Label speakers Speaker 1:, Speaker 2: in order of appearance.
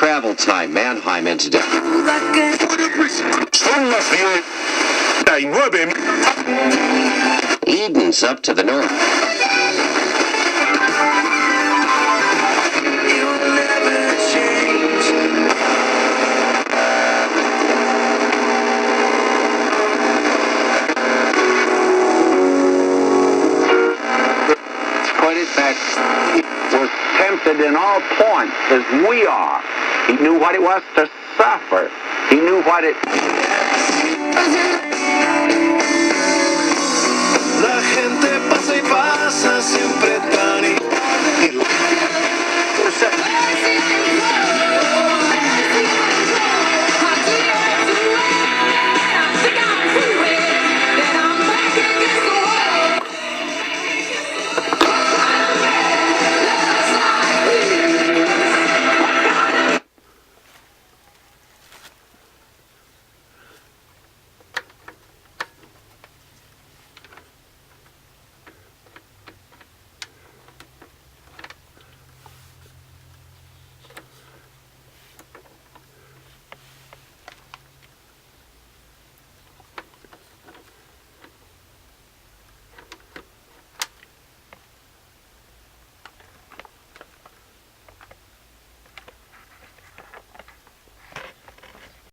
Speaker 1: travel time, Mannheim incident. Eden's up to the north.
Speaker 2: That was tempted in all points as we are. He knew what it was to suffer. He knew what it...